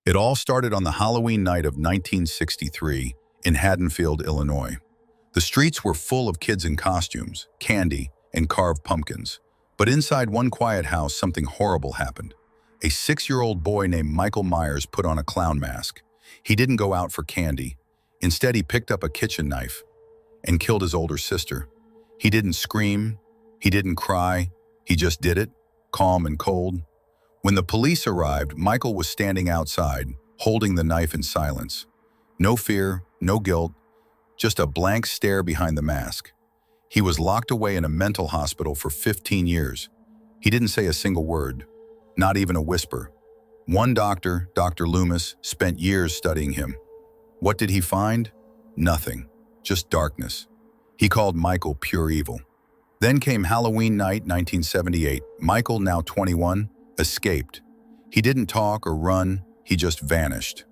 It all started on the Halloween night of 1963 in Haddonfield, Illinois. The streets were full of kids in costumes, candy, and carved pumpkins. But inside one quiet house, something horrible happened. A 6-year-old boy named Michael Myers put on a clown mask. He didn't go out for candy. Instead, he picked up a kitchen knife and killed his older sister. He didn't scream. He didn't cry. He just did it, calm and cold. When the police arrived, Michael was standing outside, holding the knife in silence. No fear, no guilt, just a blank stare behind the mask. He was locked away in a mental hospital for 15 years. He didn't say a single word, not even a whisper. One doctor, Dr. Loomis, spent years studying him. What did he find? Nothing, just darkness. He called Michael pure evil. Then came Halloween night, 1978. Michael, now 21, escaped. He didn't talk or run, he just vanished.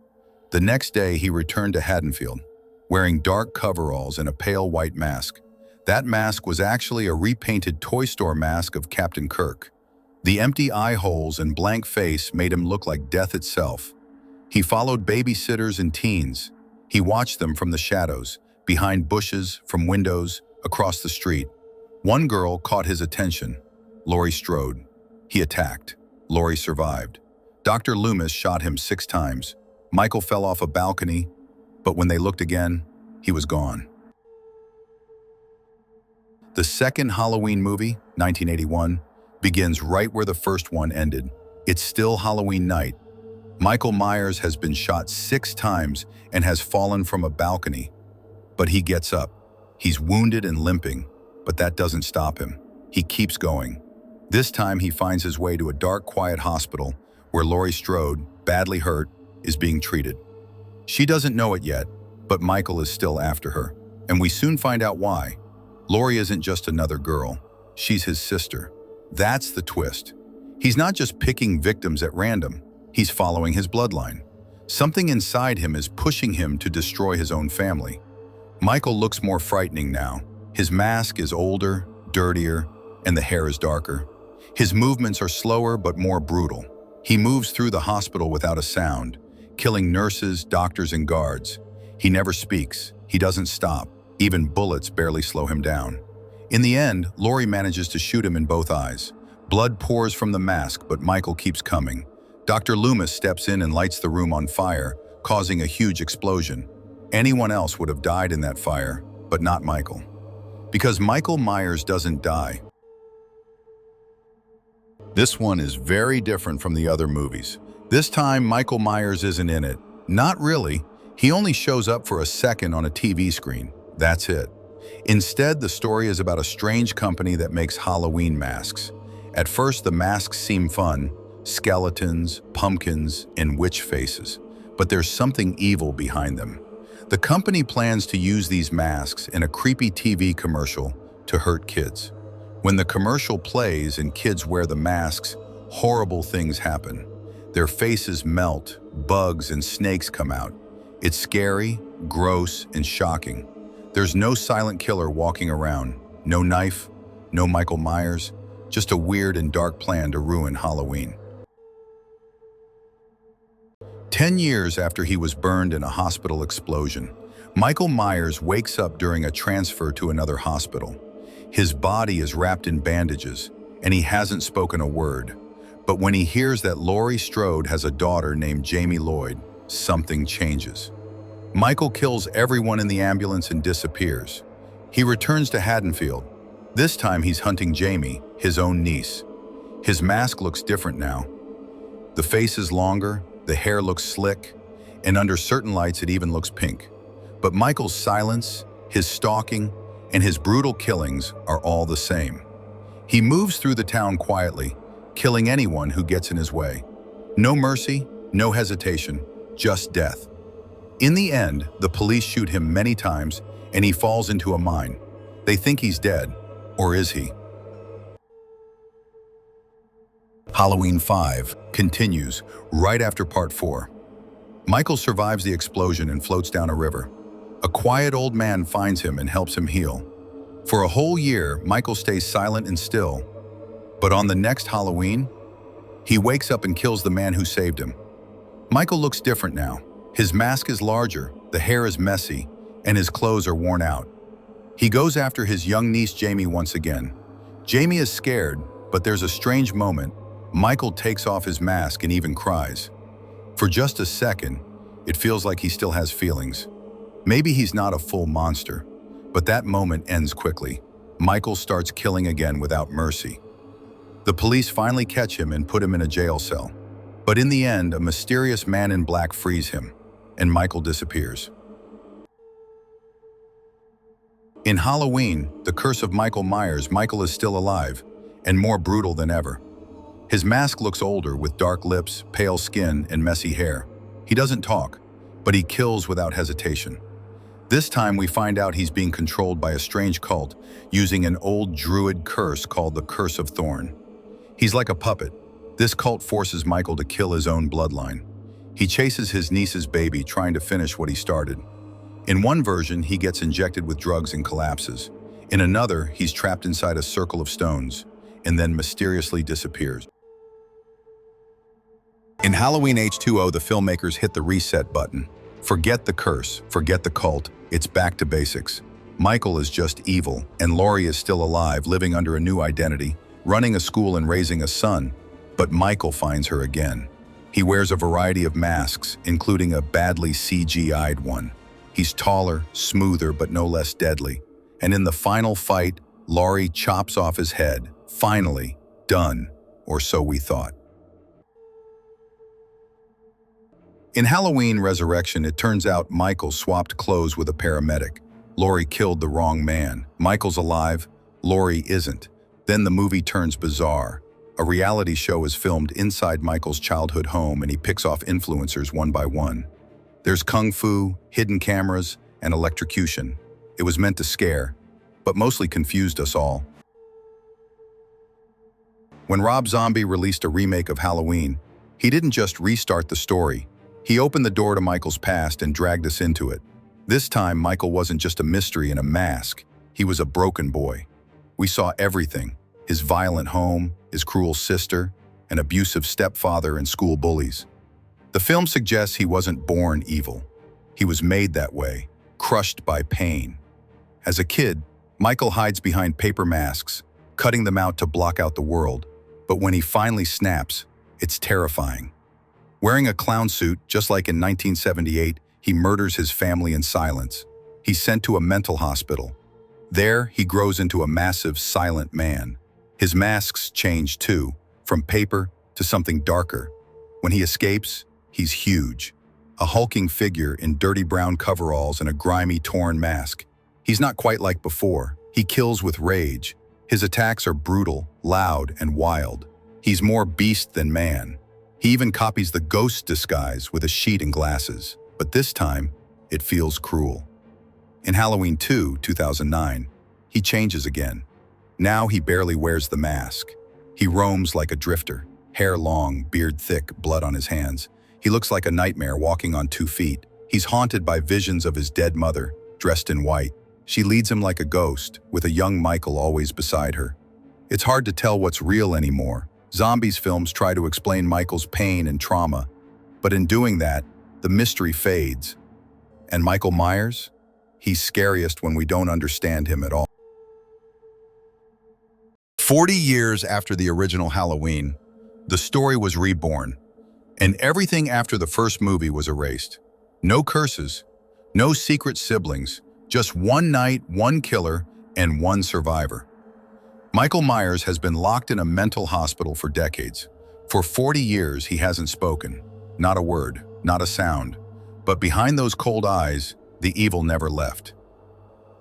The next day, he returned to Haddonfield, wearing dark coveralls and a pale white mask. That mask was actually a repainted toy store mask of Captain Kirk. The empty eye holes and blank face made him look like death itself. He followed babysitters and teens. He watched them from the shadows, behind bushes, from windows, across the street. One girl caught his attention, Laurie Strode. He attacked. Laurie survived. Dr. Loomis shot him 6 times. Michael fell off a balcony, but when they looked again, he was gone. The second Halloween movie, 1981, begins right where the first one ended. It's still Halloween night. Michael Myers has been shot 6 times and has fallen from a balcony. But he gets up. He's wounded and limping, but that doesn't stop him. He keeps going. This time he finds his way to a dark, quiet hospital where Laurie Strode, badly hurt, is being treated. She doesn't know it yet, but Michael is still after her, and we soon find out why. Laurie isn't just another girl. She's his sister. That's the twist. He's not just picking victims at random. He's following his bloodline. Something inside him is pushing him to destroy his own family. Michael looks more frightening now. His mask is older, dirtier, and the hair is darker. His movements are slower but more brutal. He moves through the hospital without a sound, killing nurses, doctors, and guards. He never speaks. He doesn't stop. Even bullets barely slow him down. In the end, Laurie manages to shoot him in both eyes. Blood pours from the mask, but Michael keeps coming. Dr. Loomis steps in and lights the room on fire, causing a huge explosion. Anyone else would have died in that fire, but not Michael. Because Michael Myers doesn't die. This one is very different from the other movies. This time, Michael Myers isn't in it. Not really. He only shows up for a second on a TV screen. That's it. Instead, the story is about a strange company that makes Halloween masks. At first, the masks seem fun, skeletons, pumpkins, and witch faces. But there's something evil behind them. The company plans to use these masks in a creepy TV commercial to hurt kids. When the commercial plays and kids wear the masks, horrible things happen. Their faces melt, bugs and snakes come out. It's scary, gross, and shocking. There's no silent killer walking around, no knife, no Michael Myers, just a weird and dark plan to ruin Halloween. 10 years after he was burned in a hospital explosion, Michael Myers wakes up during a transfer to another hospital. His body is wrapped in bandages, and he hasn't spoken a word. But when he hears that Laurie Strode has a daughter named Jamie Lloyd, something changes. Michael kills everyone in the ambulance and disappears. He returns to Haddonfield. This time he's hunting Jamie, his own niece. His mask looks different now. The face is longer, the hair looks slick, and under certain lights it even looks pink. But Michael's silence, his stalking, and his brutal killings are all the same. He moves through the town quietly, killing anyone who gets in his way. No mercy, no hesitation, just death. In the end, the police shoot him many times, and he falls into a mine. They think he's dead, or is he? Halloween 5 continues right after Part 4. Michael survives the explosion and floats down a river. A quiet old man finds him and helps him heal. For a whole year, Michael stays silent and still. But on the next Halloween, he wakes up and kills the man who saved him. Michael looks different now. His mask is larger, the hair is messy, and his clothes are worn out. He goes after his young niece Jamie once again. Jamie is scared, but there's a strange moment. Michael takes off his mask and even cries. For just a second, it feels like he still has feelings. Maybe he's not a full monster, but that moment ends quickly. Michael starts killing again without mercy. The police finally catch him and put him in a jail cell. But in the end, a mysterious man in black frees him, and Michael disappears. In Halloween, The Curse of Michael Myers, Michael is still alive, and more brutal than ever. His mask looks older with dark lips, pale skin, and messy hair. He doesn't talk, but he kills without hesitation. This time we find out he's being controlled by a strange cult using an old druid curse called the Curse of Thorn. He's like a puppet. This cult forces Michael to kill his own bloodline. He chases his niece's baby, trying to finish what he started. In one version, he gets injected with drugs and collapses. In another, he's trapped inside a circle of stones and then mysteriously disappears. In Halloween H2O, the filmmakers hit the reset button. Forget the curse, forget the cult, it's back to basics. Michael is just evil, and Laurie is still alive, living under a new identity, running a school and raising a son. But Michael finds her again. He wears a variety of masks, including a badly CGI'd one. He's taller, smoother, but no less deadly. And in the final fight, Laurie chops off his head. Finally, done, or so we thought. In Halloween Resurrection, it turns out Michael swapped clothes with a paramedic. Laurie killed the wrong man. Michael's alive, Laurie isn't. Then the movie turns bizarre. A reality show is filmed inside Michael's childhood home, and he picks off influencers one by one. There's kung fu, hidden cameras, and electrocution. It was meant to scare, but mostly confused us all. When Rob Zombie released a remake of Halloween, he didn't just restart the story. He opened the door to Michael's past and dragged us into it. This time, Michael wasn't just a mystery in a mask. He was a broken boy. We saw everything: his violent home, his cruel sister, an abusive stepfather, and school bullies. The film suggests he wasn't born evil. He was made that way, crushed by pain. As a kid, Michael hides behind paper masks, cutting them out to block out the world. But when he finally snaps, it's terrifying. Wearing a clown suit, just like in 1978, he murders his family in silence. He's sent to a mental hospital. There, he grows into a massive, silent man. His masks change too, from paper to something darker. When he escapes, he's huge, a hulking figure in dirty brown coveralls and a grimy, torn mask. He's not quite like before. He kills with rage. His attacks are brutal, loud, and wild. He's more beast than man. He even copies the ghost disguise with a sheet and glasses. But this time, it feels cruel. In Halloween 2, 2009, he changes again. Now he barely wears the mask. He roams like a drifter, hair long, beard thick, blood on his hands. He looks like a nightmare walking on 2 feet. He's haunted by visions of his dead mother, dressed in white. She leads him like a ghost, with a young Michael always beside her. It's hard to tell what's real anymore. Zombies films try to explain Michael's pain and trauma, but in doing that, the mystery fades. And Michael Myers? He's scariest when we don't understand him at all. 40 years after the original Halloween, the story was reborn, and everything after the first movie was erased. No curses, no secret siblings, just one night, one killer, and one survivor. Michael Myers has been locked in a mental hospital for decades. For 40 years, he hasn't spoken. Not a word, not a sound. But behind those cold eyes, the evil never left.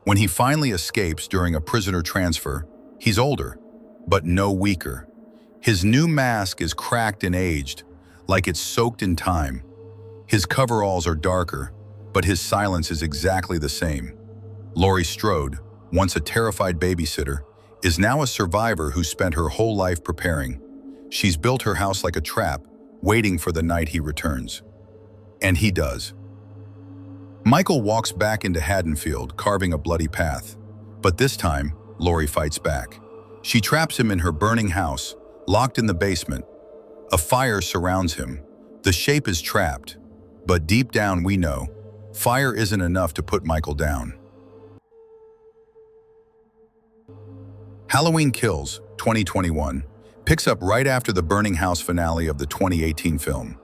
When he finally escapes during a prisoner transfer, he's older, but no weaker. His new mask is cracked and aged, like it's soaked in time. His coveralls are darker, but his silence is exactly the same. Laurie Strode, once a terrified babysitter, is now a survivor who spent her whole life preparing. She's built her house like a trap, waiting for the night he returns. And he does. Michael walks back into Haddonfield, carving a bloody path. But this time, Laurie fights back. She traps him in her burning house, locked in the basement. A fire surrounds him, The shape is trapped, but deep down we know, fire isn't enough to put Michael down. Halloween Kills, 2021, picks up right after the burning house finale of the 2018 film.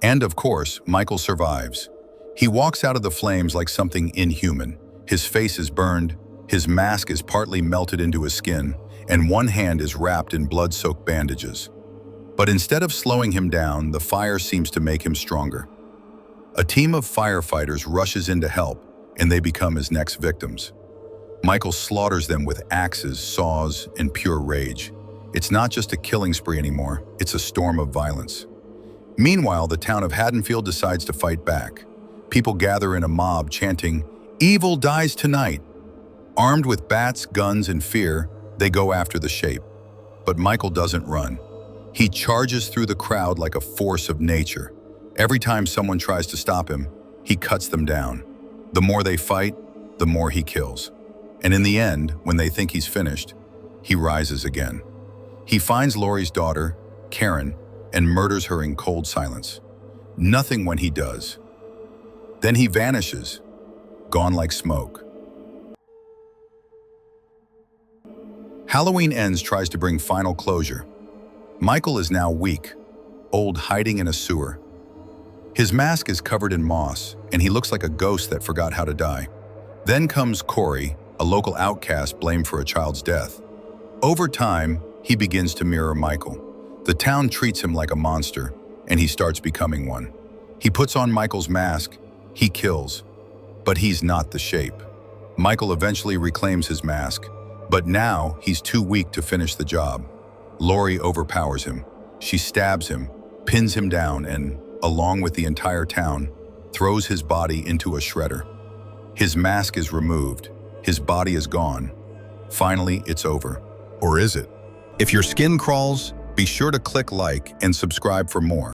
And of course, Michael survives. He walks out of the flames like something inhuman. His face is burned, his mask is partly melted into his skin, and one hand is wrapped in blood-soaked bandages. But instead of slowing him down, the fire seems to make him stronger. A team of firefighters rushes in to help, and they become his next victims. Michael slaughters them with axes, saws, and pure rage. It's not just a killing spree anymore, it's a storm of violence. Meanwhile, the town of Haddonfield decides to fight back. People gather in a mob chanting, "Evil dies tonight." Armed with bats, guns, and fear, they go after the shape. But Michael doesn't run. He charges through the crowd like a force of nature. Every time someone tries to stop him, he cuts them down. The more they fight, the more he kills. And in the end, when they think he's finished, he rises again. He finds Laurie's daughter, Karen, and murders her in cold silence. Nothing when he does. Then he vanishes, gone like smoke. Halloween Ends tries to bring final closure. Michael is now weak, old, hiding in a sewer. His mask is covered in moss, and he looks like a ghost that forgot how to die. Then comes Corey, a local outcast blamed for a child's death. Over time, he begins to mirror Michael. The town treats him like a monster, and he starts becoming one. He puts on Michael's mask, he kills, but he's not the shape. Michael eventually reclaims his mask, but now he's too weak to finish the job. Laurie overpowers him. She stabs him, pins him down, and, along with the entire town, throws his body into a shredder. His mask is removed. His body is gone. Finally, it's over. Or is it? If your skin crawls, be sure to click like and subscribe for more.